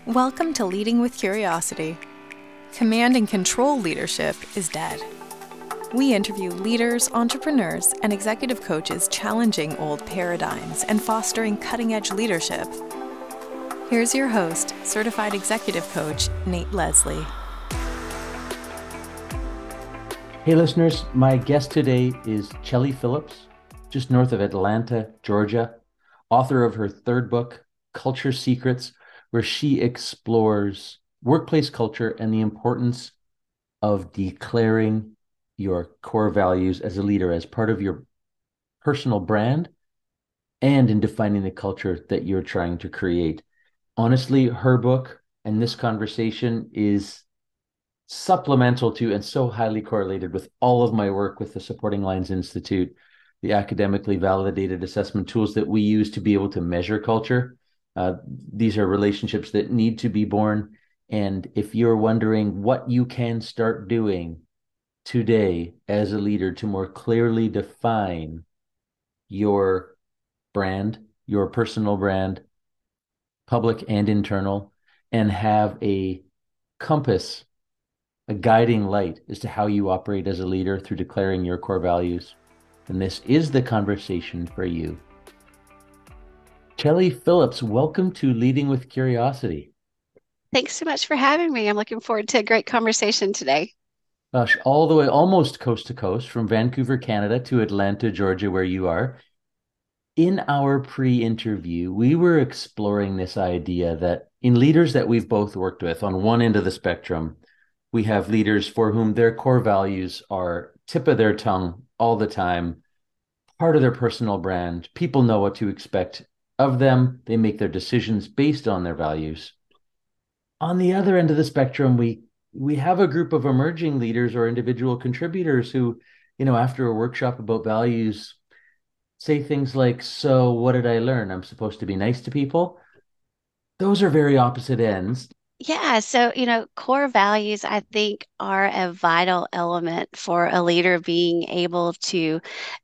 Welcome to Leading with Curiosity. Command and control leadership is dead. We interview leaders, entrepreneurs, and executive coaches challenging old paradigms and fostering cutting-edge leadership. Here's your host, certified executive coach, Nate Leslie. Hey listeners, my guest today is Chellie Phillips, just north of Atlanta, Georgia, author of her third book, Culture Secrets, where she explores workplace culture and the importance of declaring your core values as a leader as part of your personal brand and in defining the culture that you're trying to create. Honestly, her book and this conversation is supplemental to and so highly correlated with all of my work with the Supporting Lines Institute, the academically validated assessment tools that we use to be able to measure culture. These are relationships that need to be born. And if you're wondering what you can start doing today as a leader to more clearly define your brand, your personal brand, public and internal, and have a compass, a guiding light as to how you operate as a leader through declaring your core values, then this is the conversation for you. Chellie Phillips, welcome to Leading with Curiosity. Thanks so much for having me. I'm looking forward to a great conversation today. Gosh, all the way almost coast to coast from Vancouver, Canada to Atlanta, Georgia, where you are. In our pre-interview, we were exploring this idea that in leaders that we've both worked with, on one end of the spectrum, we have leaders for whom their core values are tip of their tongue all the time, part of their personal brand. People know what to expect of them. They make their decisions based on their values. On the other end of the spectrum, we have a group of emerging leaders or individual contributors who, after a workshop about values, say things like, "So what did I learn? I'm supposed to be nice to people." Those are very opposite ends. Yeah, so, core values, I think, are a vital element for a leader being able to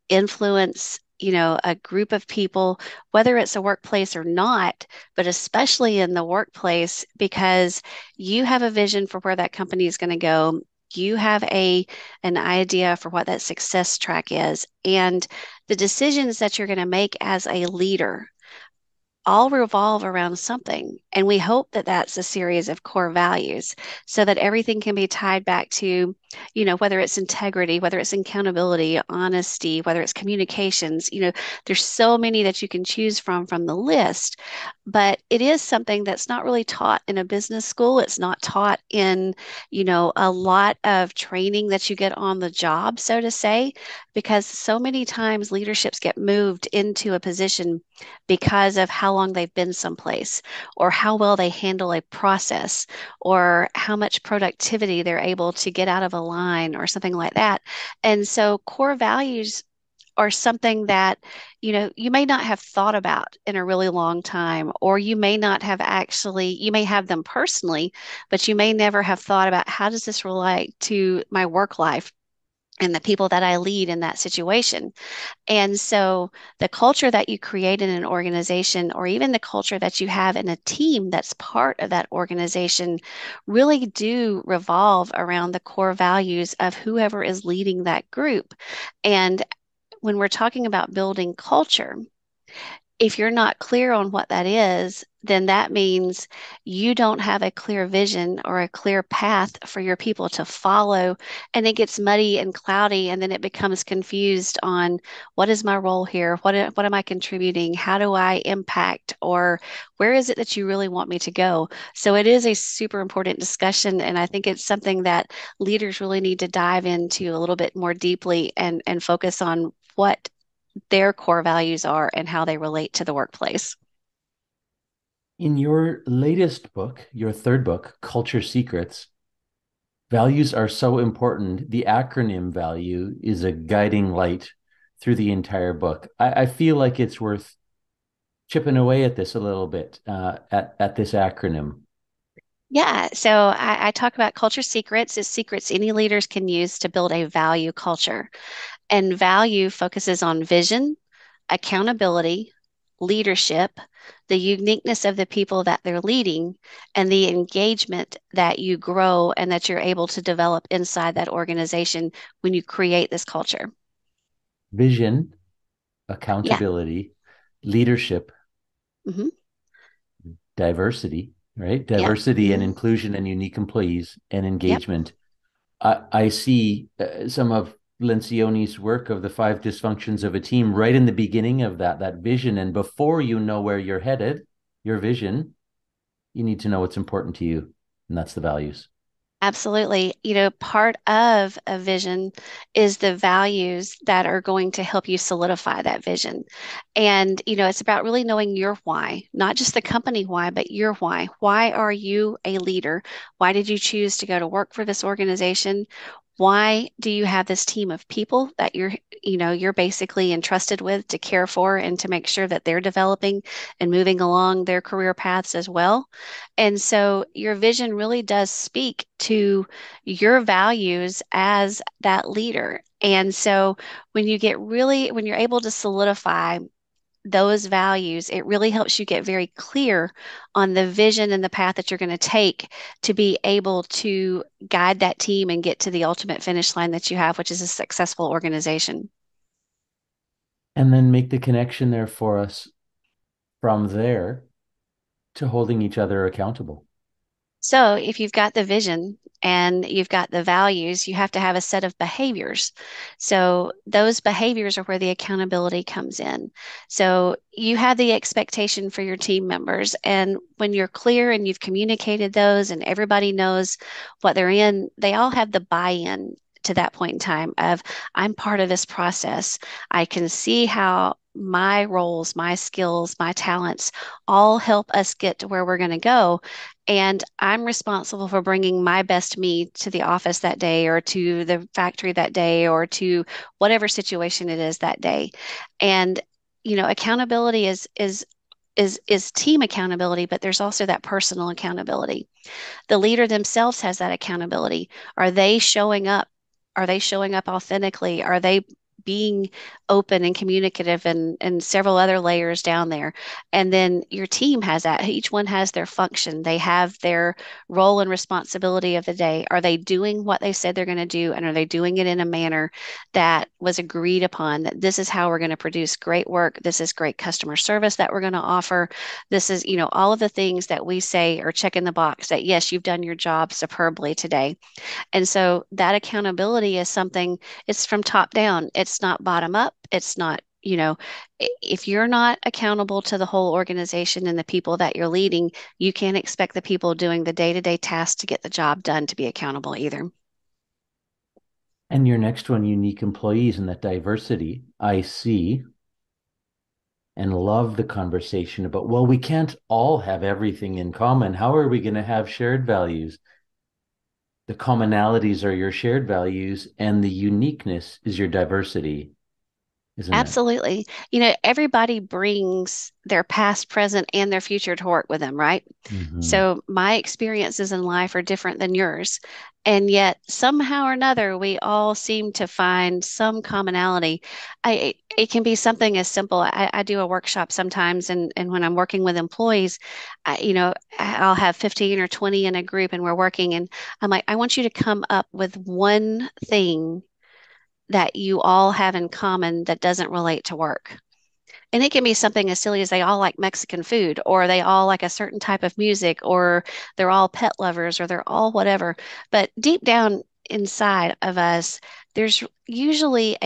influence, a group of people, whether it's a workplace or not, but especially in the workplace, because you have a vision for where that company is going to go. You have an idea for what that success track is, and the decisions that you're going to make as a leader all revolve around something. And we hope that that's a series of core values so that everything can be tied back to, whether it's integrity, whether it's accountability, honesty, whether it's communications, there's so many that you can choose from the list. But it is something that's not really taught in a business school. It's not taught in, a lot of training that you get on the job, so to say, because so many times leaderships get moved into a position because of how long they've been someplace, or how well they handle a process, or how much productivity they're able to get out of a line, or something like that. And so, core values are something that you may not have thought about in a really long time, or you may not have actually, you may have them personally, but you may never have thought about, how does this relate to my work life and the people that I lead in that situation? And so the culture that you create in an organization, or even the culture that you have in a team that's part of that organization, really do revolve around the core values of whoever is leading that group. And when we're talking about building culture, if you're not clear on what that is, then that means you don't have a clear vision or a clear path for your people to follow. And it gets muddy and cloudy, and then it becomes confused on, what is my role here? What am I contributing? How do I impact? Or where is it that you really want me to go? So it is a super important discussion. And I think it's something that leaders really need to dive into a little bit more deeply, and focus on what their core values are and how they relate to the workplace. In your latest book, your third book, Culture Secrets, values are so important. The acronym value is a guiding light through the entire book. I feel like it's worth chipping away at this a little bit, at this acronym. Yeah, so I talk about culture secrets as secrets any leaders can use to build a value culture. And value focuses on vision, accountability, leadership, the uniqueness of the people that they're leading, and the engagement that you grow and that you're able to develop inside that organization when you create this culture. Vision, Yeah. accountability, leadership, Hmm. diversity, right? Yep. Diversity and Hmm. inclusion and unique employees and Yep. engagement. I see some of Lencioni's work of the five dysfunctions of a team right in the beginning of that vision. And before you know where you're headed, your vision, you need to know what's important to you. And that's the values. Absolutely. Part of a vision is the values that are going to help you solidify that vision. And, it's about really knowing your why, not just the company why, but your why. Why are you a leader? Why did you choose to go to work for this organization? Why do you have this team of people that you're basically entrusted with to care for and to make sure that they're developing and moving along their career paths as well? And so your vision really does speak to your values as that leader. And so when you're able to solidify those values, it really helps you get very clear on the vision and the path that you're going to take to be able to guide that team and get to the ultimate finish line that you have, which is a successful organization. And then make the connection there for us from there to holding each other accountable. So, if you've got the vision and you've got the values, you have to have a set of behaviors. So, those behaviors are where the accountability comes in. So, you have the expectation for your team members. And when you're clear and you've communicated those and everybody knows what they're in, they all have the buy in to that point in time of I'm part of this process. I can see how my roles, my skills, my talents all help us get to where we're going to go. And I'm responsible for bringing my best me to the office that day or to the factory that day or to whatever situation it is that day. And accountability is team accountability, but there's also that personal accountability. The leader themselves has that accountability. Are they showing up? Are they showing up authentically? Are they being open and communicative and several other layers down there? And then your team has that. Each one has their function. They have their role and responsibility of the day. Are they doing what they said they're going to do? And are they doing it in a manner that was agreed upon that this is how we're going to produce great work? This is great customer service that we're going to offer. This is, all of the things that we say or check in the box that, yes, you've done your job superbly today. And so that accountability is something, it's from top down. It's not bottom up. It's not, if you're not accountable to the whole organization and the people that you're leading, you can't expect the people doing the day-to-day tasks to get the job done to be accountable either. And your next one, unique employees and that diversity, I see and love the conversation about, well, we can't all have everything in common. How are we going to have shared values? The commonalities are your shared values, and the uniqueness is your diversity, isn't it? Absolutely. Everybody brings their past, present, and their future to work with them, right? Mm-hmm. So my experiences in life are different than yours. And yet, somehow or another, we all seem to find some commonality. It can be something as simple. I do a workshop sometimes, and when I'm working with employees, I'll have 15 or 20 in a group, and we're working, and I'm like, I want you to come up with one thing that you all have in common that doesn't relate to work. And it can be something as silly as they all like Mexican food, or they all like a certain type of music, or they're all pet lovers, or they're all whatever. But deep down inside of us, there's usually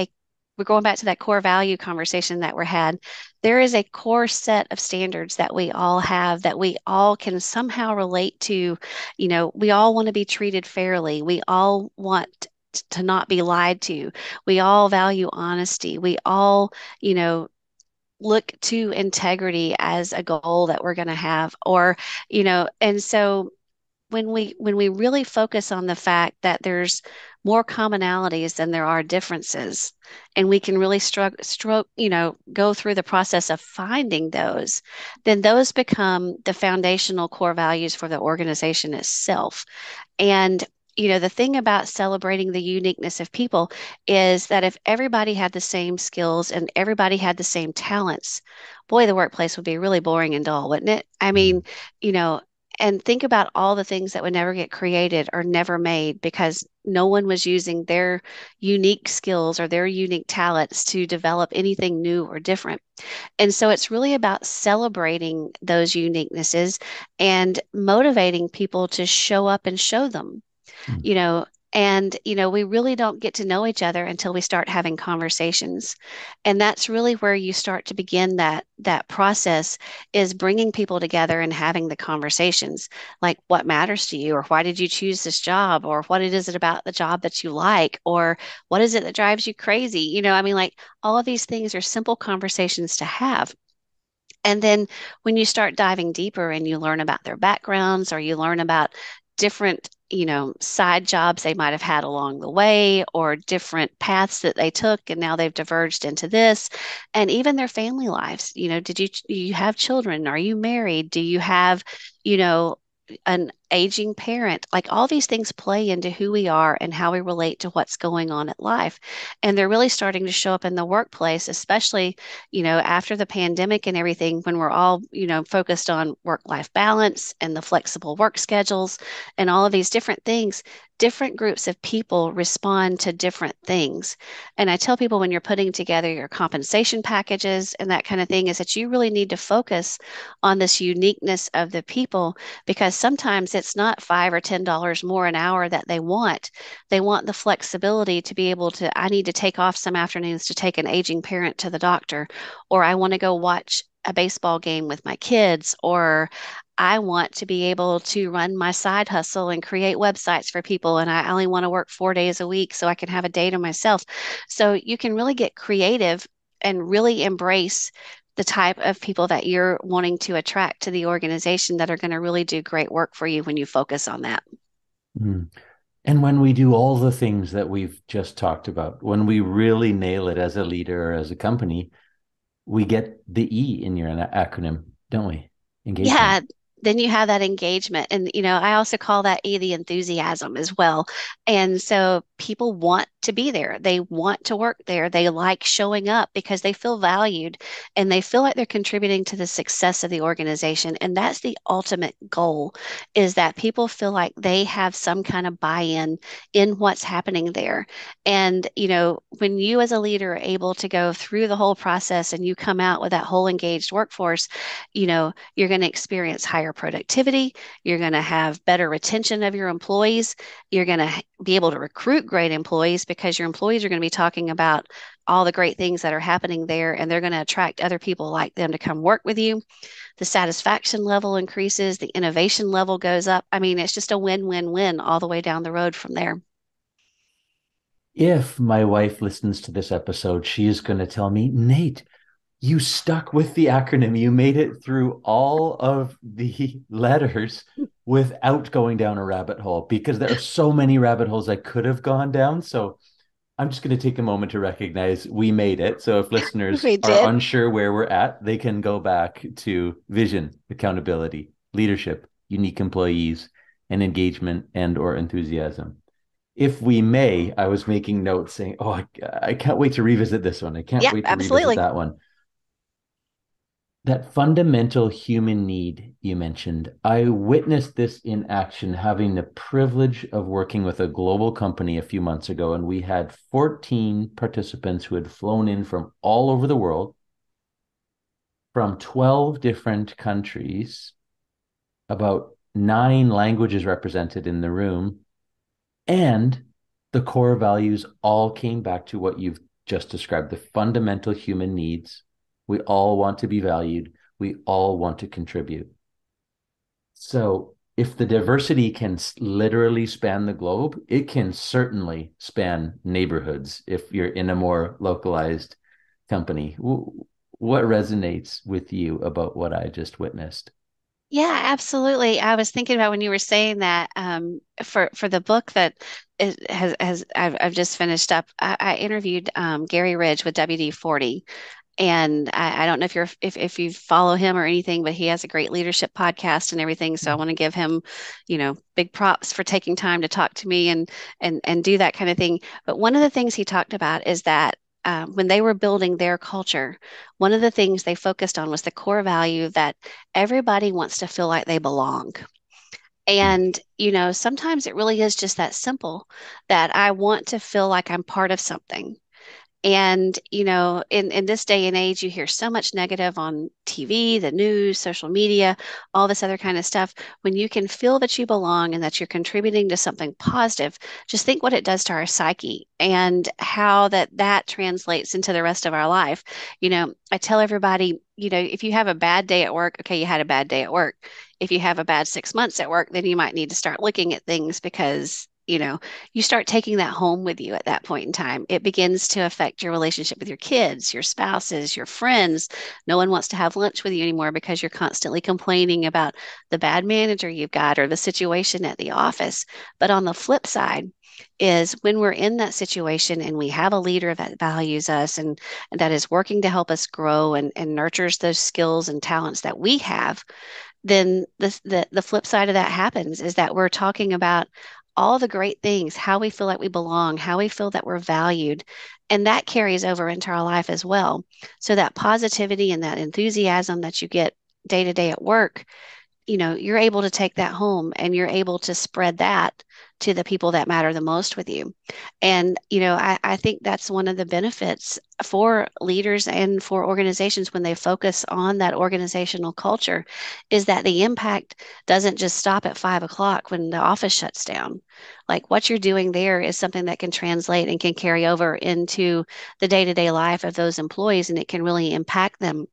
we're going back to that core value conversation that we're had. There is a core set of standards that we all have that we all can somehow relate to. We all want to be treated fairly. We all want to not be lied to. We all value honesty. We all, you know, look to integrity as a goal that we're going to have or and so when we really focus on the fact that there's more commonalities than there are differences and we can really go through the process of finding those, then those become the foundational core values for the organization itself. And the thing about celebrating the uniqueness of people is that if everybody had the same skills and everybody had the same talents, boy, the workplace would be really boring and dull, wouldn't it? I Mhm. mean, you know, and think about all the things that would never get created or never made because no one was using their unique skills or their unique talents to develop anything new or different. And so it's really about celebrating those uniquenesses and motivating people to show up and show them Mhm. you know, we really don't get to know each other until we start having conversations. And that's really where you start to begin that process is bringing people together and having the conversations, like what matters to you, or why did you choose this job, or what it is it about the job that you like, or what is it that drives you crazy? I mean, like all of these things are simple conversations to have. And then when you start diving deeper and you learn about their backgrounds or you learn about different, side jobs they might have had along the way or different paths that they took and now they've diverged into this and even their family lives. Do you have children? Are you married? Do you have, you know, an aging parent? Like all these things play into who we are and how we relate to what's going on at life. And they're really starting to show up in the workplace, especially after the pandemic and everything, when we're all, focused on work-life balance and the flexible work schedules and all of these different things, different groups of people respond to different things. And I tell people when you're putting together your compensation packages and that kind of thing, is that you really need to focus on this uniqueness of the people because sometimes it's not $5 or $10 more an hour that they want. They want the flexibility to be able to, I need to take off some afternoons to take an aging parent to the doctor, or I want to go watch a baseball game with my kids, or I want to be able to run my side hustle and create websites for people, and I only want to work 4 days a week so I can have a day to myself. So you can really get creative and really embrace the type of people that you're wanting to attract to the organization that are going to really do great work for you when you focus on that. Mhm. And when we do all the things that we've just talked about, when we really nail it as a leader or as a company, we get the E in your acronym, don't we? Yeah, Engagement. then you have that engagement. And, I also call that E the enthusiasm as well. And so people want to be there. They want to work there. They like showing up because they feel valued and they feel like they're contributing to the success of the organization. And that's the ultimate goal is that people feel like they have some kind of buy-in in what's happening there. And, when you as a leader are able to go through the whole process and you come out with that whole engaged workforce, you're going to experience higher productivity. You're going to have better retention of your employees. You're going to be able to recruit great employees because your employees are going to be talking about all the great things that are happening there, and they're going to attract other people like them to come work with you. The satisfaction level increases, the innovation level goes up. I mean, it's just a win win win all the way down the road from there. If my wife listens to this episode, she is going to tell me, Nate, you stuck with the acronym. You made it through all of the letters without going down a rabbit hole because there are so many rabbit holes I could have gone down. So I'm just going to take a moment to recognize we made it. So if listeners We are did. unsure where we're at, they can go back to vision, accountability, leadership, unique employees, and engagement and or enthusiasm. If we may, I was making notes saying, oh, I can't wait to revisit this one. I can't Yeah, wait to revisit absolutely. that one. That fundamental human need you mentioned, I witnessed this in action, having the privilege of working with a global company a few months ago. And we had 14 participants who had flown in from all over the world, from 12 different countries, about 9 languages represented in the room. And the core values all came back to what you've just described, the fundamental human needs. We all want to be valued. We all want to contribute. So if the diversity can literally span the globe, it can certainly span neighborhoods if you're in a more localized company. What resonates with you about what I just witnessed? Yeah, absolutely. I was thinking about when you were saying that for the book that has I've just finished up. I interviewed Gary Ridge with WD-40, And I don't know if you follow him or anything, but he has a great leadership podcast and everything. So I want to give him, big props for taking time to talk to me and do that kind of thing. But one of the things he talked about is that when they were building their culture, one of the things they focused on was the core value that everybody wants to feel like they belong. And, sometimes it really is just that simple that I want to feel like I'm part of something. And, in this day and age, you hear so much negative on TV, the news, social media, all this other kind of stuff. When you can feel that you belong and that you're contributing to something positive, just think what it does to our psyche and how that translates into the rest of our life. I tell everybody, if you have a bad day at work, okay, you had a bad day at work. If you have a bad 6 months at work, then you might need to start looking at things because you start taking that home with you at that point in time. It begins to affect your relationship with your kids, your spouses, your friends. No one wants to have lunch with you anymore because you're constantly complaining about the bad manager you've got or the situation at the office. But on the flip side, is when we're in that situation and we have a leader that values us and that is working to help us grow and nurtures those skills and talents that we have, then the flip side of that happens is that we're talking about all the great things, how we feel like we belong, how we feel that we're valued, and that carries over into our life as well. So that positivity and that enthusiasm that you get day to day at work, you're able to take that home and you're able to spread that to the people that matter the most with you. And, I think that's one of the benefits for leaders and for organizations when they focus on that organizational culture is that the impact doesn't just stop at 5 o'clock when the office shuts down. Like what you're doing there is something that can translate and can carry over into the day-to-day life of those employees, and it can really impact them.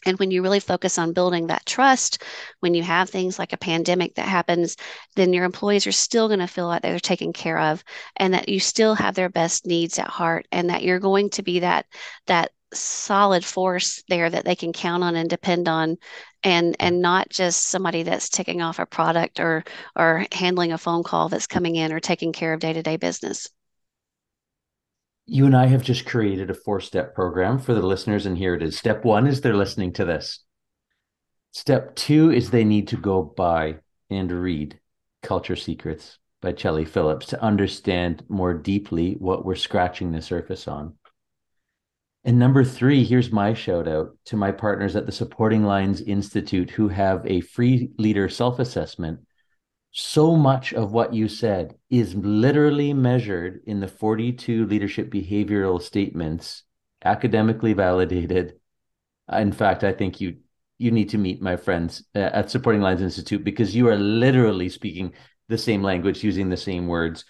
And when you really focus on building that trust, when you have things like a pandemic that happens, then your employees are still going to feel like they're taken care of and that you still have their best needs at heart and that you're going to be that solid force there that they can count on and depend on and not just somebody that's ticking off a product or handling a phone call that's coming in or taking care of day-to-day business. You and I have just created a 4-step program for the listeners, and here it is. Step 1 is they're listening to this. Step 2 is they need to go buy and read Culture Secrets by Chellie Phillips to understand more deeply what we're scratching the surface on. And number 3, here's my shout out to my partners at the Supporting Lines Institute who have a free leader self-assessment. So much of what you said is literally measured in the 42 leadership behavioral statements, academically validated. In fact, I think you need to meet my friends at Supporting Lines Institute because you are literally speaking the same language, using the same words.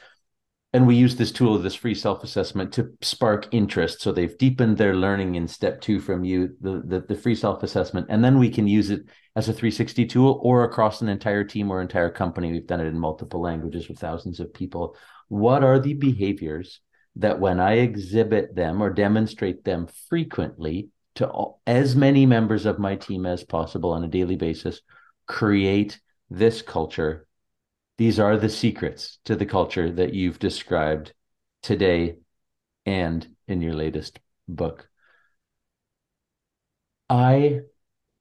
And we use this tool, this free self-assessment, to spark interest. So they've deepened their learning in step 2 from you, the free self-assessment. And then we can use it as a 360 tool or across an entire team or entire company. We've done it in multiple languages with thousands of people. What are the behaviors that when I exhibit them or demonstrate them frequently to as many members of my team as possible on a daily basis, create this culture? These are the secrets to the culture that you've described today and in your latest book.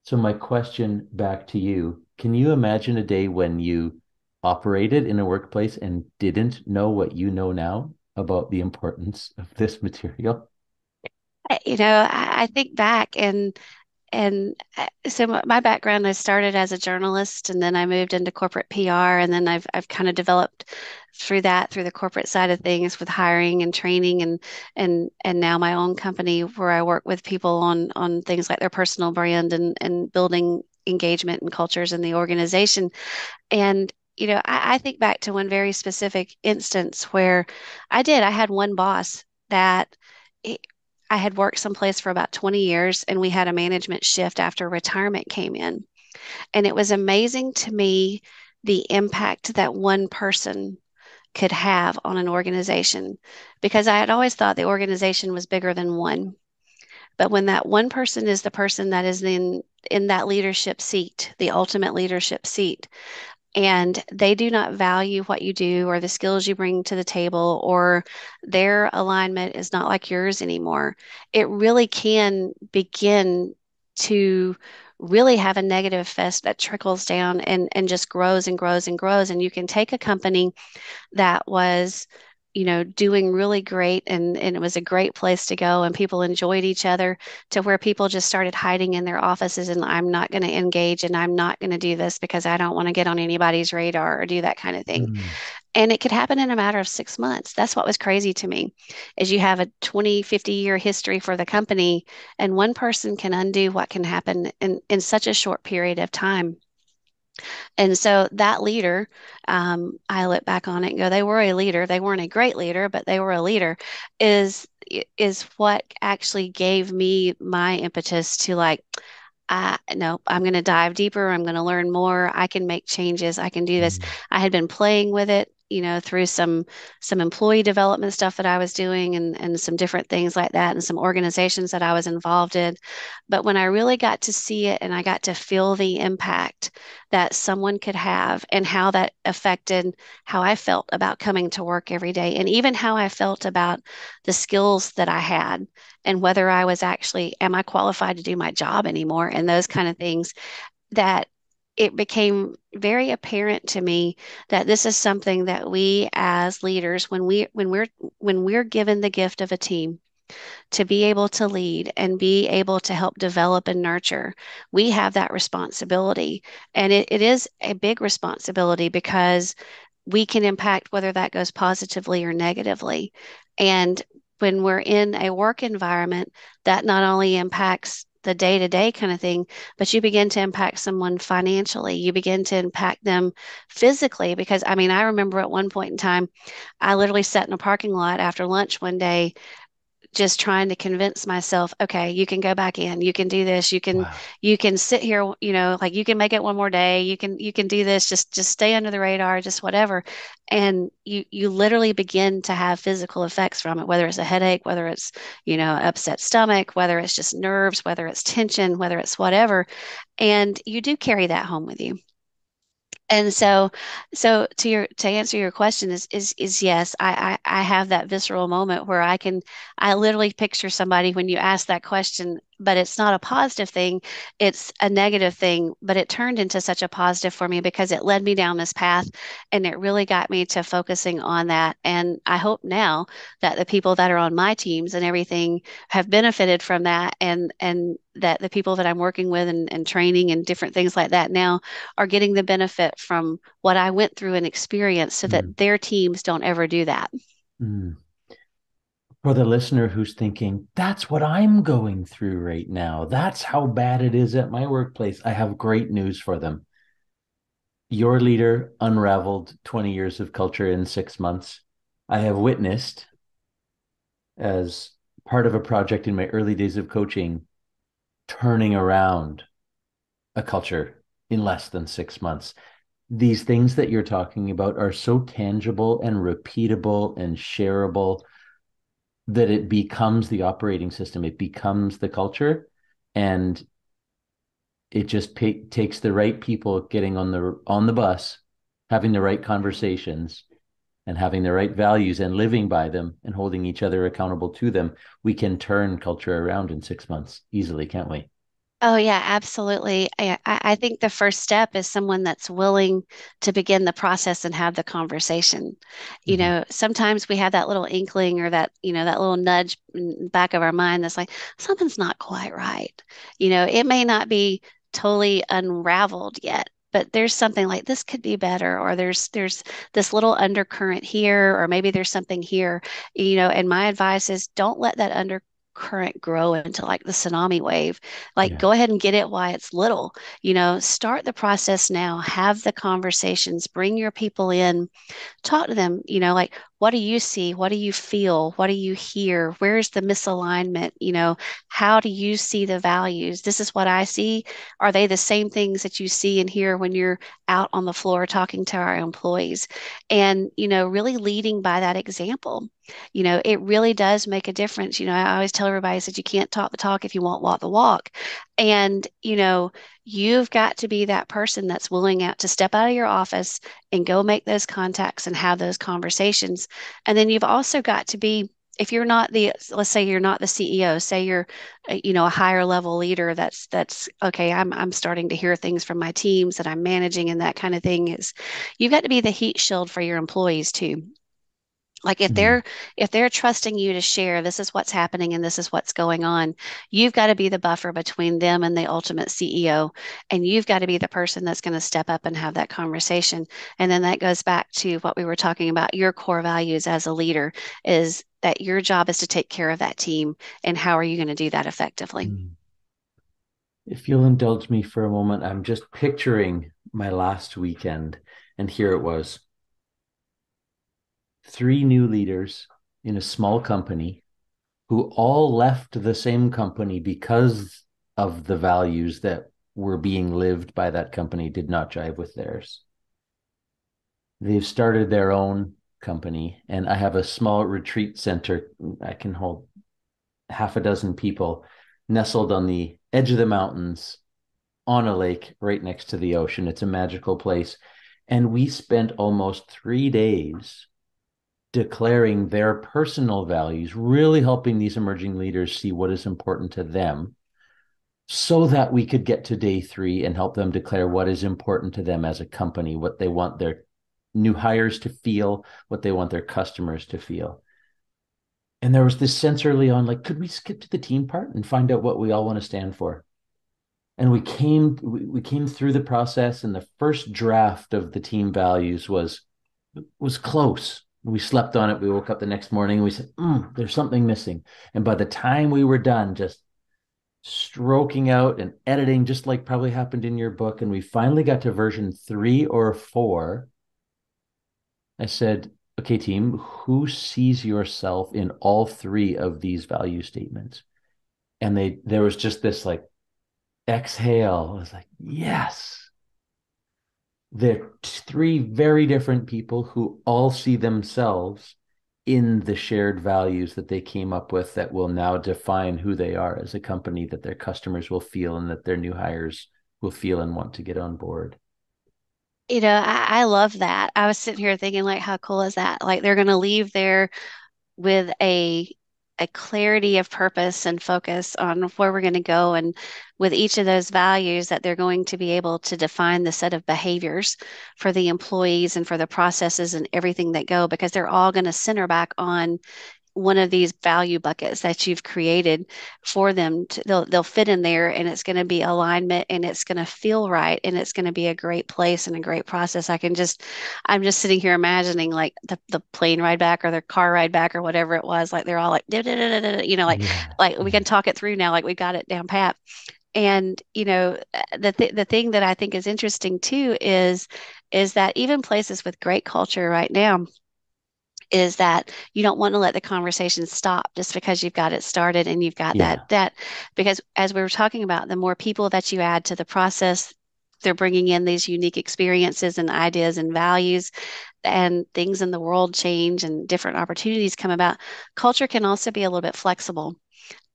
So my question back to you, can you imagine a day when you operated in a workplace and didn't know what you know now about the importance of this material? I think back and so my background, I started as a journalist and then I moved into corporate PR and then I've kind of developed through the corporate side of things with hiring and training and now my own company where I work with people on things like their personal brand and building engagement and cultures in the organization. And I think back to one very specific instance where I had one boss that I had worked someplace for about 20 years and we had a management shift after retirement came in. And it was amazing to me the impact that one person could have on an organization because I had always thought the organization was bigger than one. But when that one person is the person that is in that leadership seat, the ultimate leadership seat, and they do not value what you do or the skills you bring to the table, or their alignment is not like yours anymore, it really can begin to really have a negative effect that trickles down and just grows and grows and grows. And you can take a company that was, doing really great, and it was a great place to go and people enjoyed each other, to where people just started hiding in their offices and I'm not going to engage and I'm not going to do this because I don't want to get on anybody's radar or do that kind of thing. Mm, And it could happen in a matter of 6 months. That's what was crazy to me, is you have a 20, 50-year history for the company, and one person can undo what can happen in such a short period of time. And so that leader, I look back on it and go, they were a leader. They weren't a great leader, but they were a leader, is is what actually gave me my impetus to, like, no, I'm going to dive deeper. I'm going to learn more. I can make changes. I can do this. mm, I had been playing with it, through some employee development stuff that I was doing, and some different things like that, and some organizations that I was involved in. But when I really got to see it and I got to feel the impact that someone could have, and how that affected how I felt about coming to work every day, and even how I felt about the skills that I had, and whether I was actually, am I qualified to do my job anymore, and those kind of things, that it became very apparent to me that this is something that we as leaders, when we're given the gift of a team to be able to lead and be able to help develop and nurture, we have that responsibility. And it is a big responsibility, because we can impact whether that goes positively or negatively. And when we're in a work environment, that not only impacts the day to day kind of thing, but you begin to impact someone financially. You begin to impact them physically. Because I mean, I remember at one point in time, I literally sat in a parking lot after lunch one day, just trying to convince myself, okay, you can go back in, you can do this, wow. you can sit here, like, you can make it one more day, you can do this, just stay under the radar, just whatever. And you literally begin to have physical effects from it, whether it's a headache, whether it's, upset stomach, whether it's just nerves, whether it's tension, whether it's whatever. And you do carry that home with you. And so to answer your question is yes, I have that visceral moment where I literally picture somebody when you ask that question, but it's not a positive thing, it's a negative thing, but it turned into such a positive for me because it led me down this path, and it really got me to focusing on that. And I hope now that the people that are on my teams and everything have benefited from that, and that the people that I'm working with and training and different things like that now are getting the benefit from what I went through and experienced, so Mm, that their teams don't ever do that. mm. For the listener who's thinking, that's what I'm going through right now. That's how bad it is at my workplace. I have great news for them. Your leader unraveled 20 years of culture in 6 months. I have witnessed, as part of a project in my early days of coaching, turning around a culture in less than 6 months. These things that you're talking about are so tangible and repeatable and shareable that it becomes the operating system, it becomes the culture, and it just takes the right people getting on the bus, having the right conversations, and having the right values and living by them and holding each other accountable to them. We can turn culture around in 6 months easily, can't we? Oh, yeah, absolutely. I think the first step is someone that's willing to begin the process and have the conversation. Mm-hmm. Sometimes we have that little inkling, or that, that little nudge in the back of our mind that's like, something's not quite right. It may not be totally unraveled yet, but there's something like, this could be better, or there's this little undercurrent here, or maybe there's something here. And my advice is, don't let that undercurrent grow into like the tsunami wave. Like, Yeah. go ahead and get it while it's little. Start the process now, have the conversations, bring your people in, talk to them, like, what do you see? What do you feel? What do you hear? Where's the misalignment? How do you see the values? This is what I see. Are they the same things that you see and hear when you're out on the floor talking to our employees? And, really leading by that example. It really does make a difference. I always tell everybody that you can't talk the talk if you won't walk the walk. And, You've got to be that person that's willing out to step out of your office and go make those contacts and have those conversations. And then you've also got to be, if you're not the, let's say you're not the CEO, say you're, a higher level leader, that's okay. I'm starting to hear things from my teams that I'm managing and that kind of thing is, you've got to be the heat shield for your employees too. Like Mm. if they're trusting you to share, this is what's happening and this is what's going on, you've got to be the buffer between them and the ultimate CEO. And you've got to be the person that's going to step up and have that conversation. And then that goes back to what we were talking about, your core values as a leader is that your job is to take care of that team. And how are you going to do that effectively? Mm. If you'll indulge me for a moment, I'm just picturing my last weekend, and here it was. Three new leaders in a small company who all left the same company because of the values that were being lived by that company did not jive with theirs. They've started their own company, and I have a small retreat center. I can hold half a dozen people nestled on the edge of the mountains on a lake right next to the ocean. It's a magical place. And we spent almost 3 days declaring their personal values, really helping these emerging leaders see what is important to them so that we could get to day 3 and help them declare what is important to them as a company, what they want their new hires to feel, what they want their customers to feel. And there was this sense early on, like, could we skip to the team part and find out what we all want to stand for? And we came through the process, and the first draft of the team values was close. We slept on it. We woke up the next morning and we said, there's something missing. And by the time we were done, just stroking out and editing, just like probably happened in your book, and we finally got to version 3 or 4, I said, okay, team, who sees yourself in all 3 of these value statements? And there was just this like exhale. I was like, yes, they're 3 very different people who all see themselves in the shared values that they came up with that will now define who they are as a company, that their customers will feel and that their new hires will feel and want to get on board. I love that. I was sitting here thinking, like, how cool is that? Like, they're going to leave there with a clarity of purpose and focus on where we're going to go, and with each of those values that they're going to be able to define the set of behaviors for the employees and for the processes and everything that go, because they're all going to center back on one of these value buckets that you've created for them they'll fit in there, and it's going to be alignment, and it's going to feel right, and it's going to be a great place and a great process. I'm just sitting here imagining like the plane ride back or the car ride back or whatever it was, like they're all like Yeah. like we Yeah. can talk it through now, like we got it down pat. And the thing that I think is interesting too is that even places with great culture right now is that you don't want to let the conversation stop just because you've got it started and you've got Yeah. that because as we were talking about, the more people that you add to the process, they're bringing in these unique experiences and ideas and values, and things in the world change and different opportunities come about. Culture can also be a little bit flexible,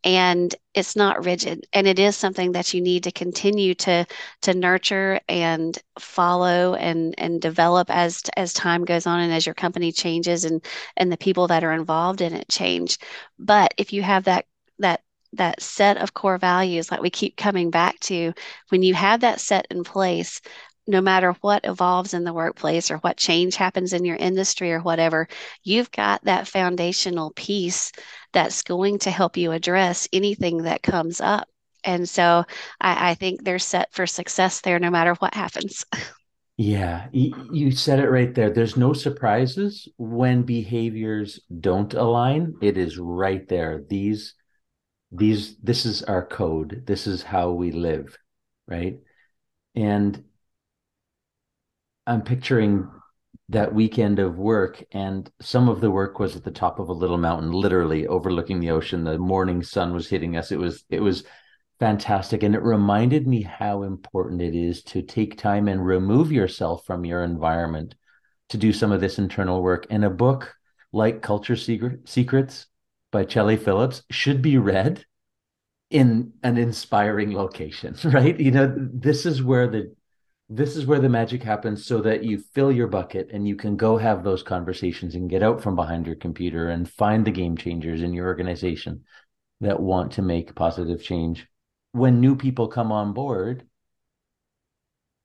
and it's not rigid, and it is something that you need to continue to nurture and follow and develop as time goes on and as your company changes and the people that are involved in it change. But if you have that that set of core values, like we keep coming back to, when you have that set in place, no matter what evolves in the workplace or what change happens in your industry or whatever, you've got that foundational piece that's going to help you address anything that comes up. And so I think they're set for success there no matter what happens. Yeah, you said it right there. There's no surprises when behaviors don't align. It is right there. This is our code. This is how we live, right? And I'm picturing that weekend of work, and some of the work was at the top of a little mountain, literally overlooking the ocean. The morning sun was hitting us. It was fantastic, and it reminded me how important it is to take time and remove yourself from your environment to do some of this internal work. And a book like Secrets by Chellie Phillips should be read in an inspiring location, right? This is where the magic happens, so that you fill your bucket and you can go have those conversations and get out from behind your computer and find the game changers in your organization that want to make positive change. When new people come on board,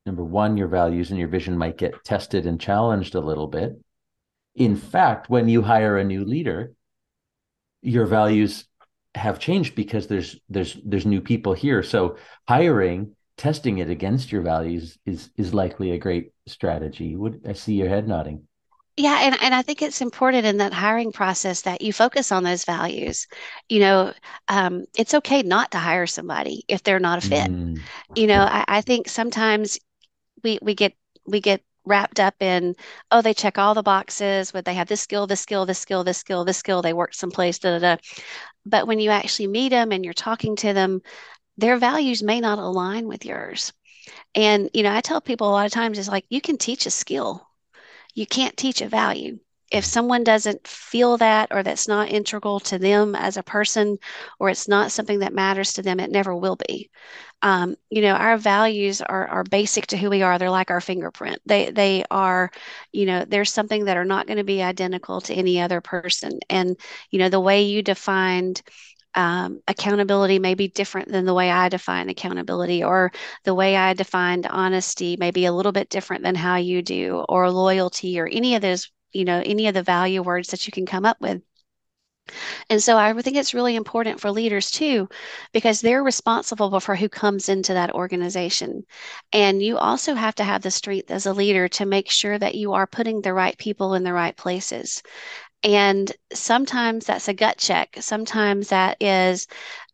number one, your values and your vision might get tested and challenged a little bit. In fact, when you hire a new leader, your values have changed because there's new people here. So hiring, testing it against your values is likely a great strategy. Would I see your head nodding? Yeah, and I think it's important in that hiring process that you focus on those values. You know, it's okay not to hire somebody if they're not a fit. Mm. I think sometimes we get wrapped up in, oh, they check all the boxes, would they have this skill, this skill, this skill, this skill, this skill, they work someplace, da da da. But when you actually meet them and you're talking to them, their values may not align with yours. And I tell people a lot of times, it's like you can teach a skill, you can't teach a value. If someone doesn't feel that, or that's not integral to them as a person, or it's not something that matters to them, it never will be. Our values are basic to who we are. They're like our fingerprint. They are, there's something that are not going to be identical to any other person. And the way you defined accountability may be different than the way I define accountability, or the way I defined honesty may be a little bit different than how you do, or loyalty, or any of those, any of the value words that you can come up with. And so I think it's really important for leaders too, because they're responsible for who comes into that organization. And you also have to have the strength as a leader to make sure that you are putting the right people in the right places. And sometimes that's a gut check. Sometimes that is,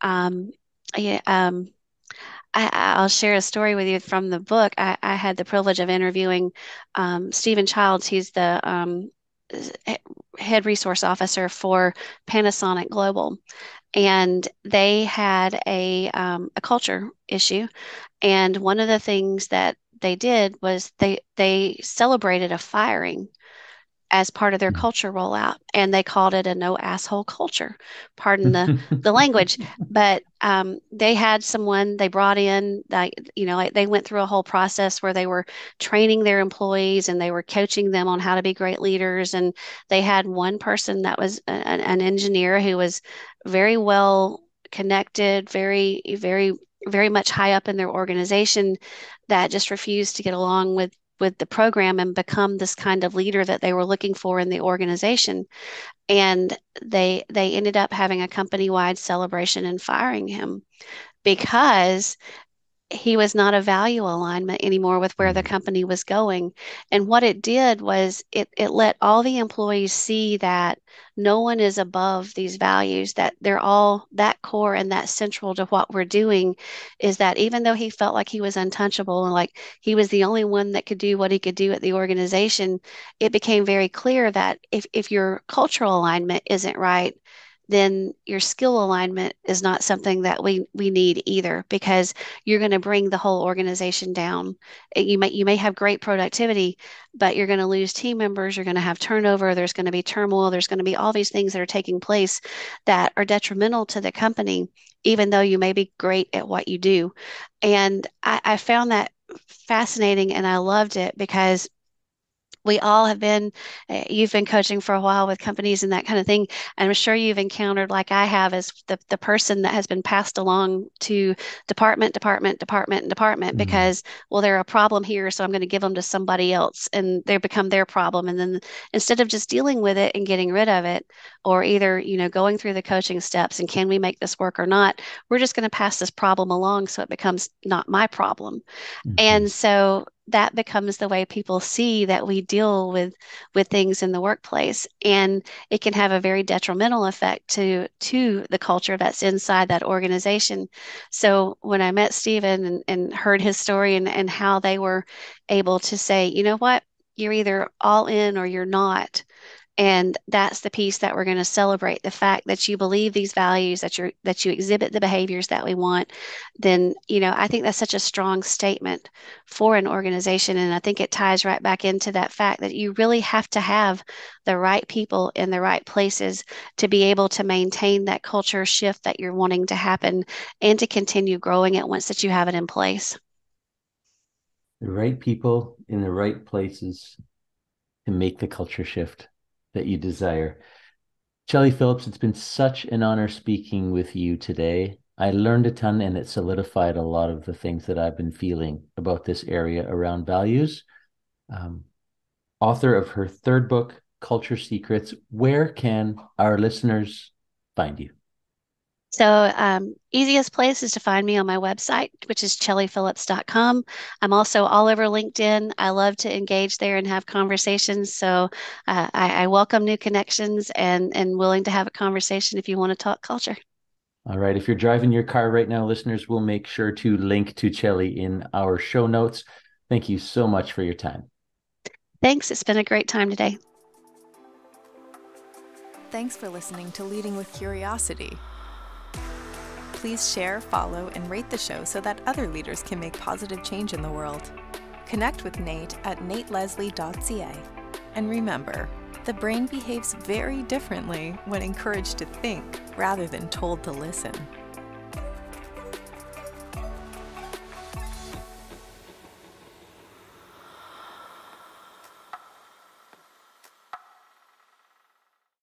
yeah, I'll share a story with you from the book. I had the privilege of interviewing Stephen Childs. He's the head resource officer for Panasonic Global, and they had a culture issue. And one of the things that they did was they celebrated a firing as part of their culture rollout, and they called it a no asshole culture. Pardon the language, but they had someone they brought in, like they went through a whole process where they were training their employees and they were coaching them on how to be great leaders. And they had one person that was an engineer who was very well connected, very, very, very much high up in their organization, that just refused to get along with the program and become this kind of leader that they were looking for in the organization. And they ended up having a company-wide celebration and firing him because he was not a value alignment anymore with where the Mm. company was going. And what it did was it let all the employees see that no one is above these values, that they're all that core and that central to what we're doing. Is that even though he felt like he was untouchable and like he was the only one that could do what he could do at the organization, it became very clear that if your cultural alignment isn't right, then your skill alignment is not something that we need either, because you're going to bring the whole organization down. You may have great productivity, but you're going to lose team members, you're going to have turnover, there's going to be turmoil, there's going to be all these things that are taking place that are detrimental to the company, even though you may be great at what you do. And I found that fascinating, and I loved it because we all have been, you've been coaching for a while with companies and that kind of thing. And I'm sure you've encountered, like I have, as the person that has been passed along to department, and department Mm. because, well, they're a problem here, so I'm going to give them to somebody else and they become their problem. And then instead of just dealing with it and getting rid of it, or either, going through the coaching steps and can we make this work or not, we're just going to pass this problem along so it becomes not my problem. Mhm. And so that becomes the way people see that we deal with things in the workplace. And it can have a very detrimental effect to the culture that's inside that organization. So when I met Stephen and heard his story and how they were able to say, you know what, you're either all in or you're not. And that's the piece that we're going to celebrate, the fact that you believe these values, that you exhibit the behaviors that we want. Then, I think that's such a strong statement for an organization. And I think it ties right back into that fact that you really have to have the right people in the right places to be able to maintain that culture shift that you're wanting to happen and to continue growing it once that you have it in place. The right people in the right places to make the culture shift that you desire. Chellie Phillips, it's been such an honor speaking with you today. I learned a ton and it solidified a lot of the things that I've been feeling about this area around values. Author of her third book, Culture Secrets, where can our listeners find you? So, easiest place is to find me on my website, which is chelliphillips.com. I'm also all over LinkedIn. I love to engage there and have conversations. So, I welcome new connections and willing to have a conversation if you want to talk culture. All right. If you're driving your car right now, listeners, we'll make sure to link to Chellie in our show notes. Thank you so much for your time. Thanks. It's been a great time today. Thanks for listening to Leading with Curiosity. Please share, follow, and rate the show so that other leaders can make positive change in the world. Connect with Nate at nateleslie.ca. And remember, the brain behaves very differently when encouraged to think rather than told to listen.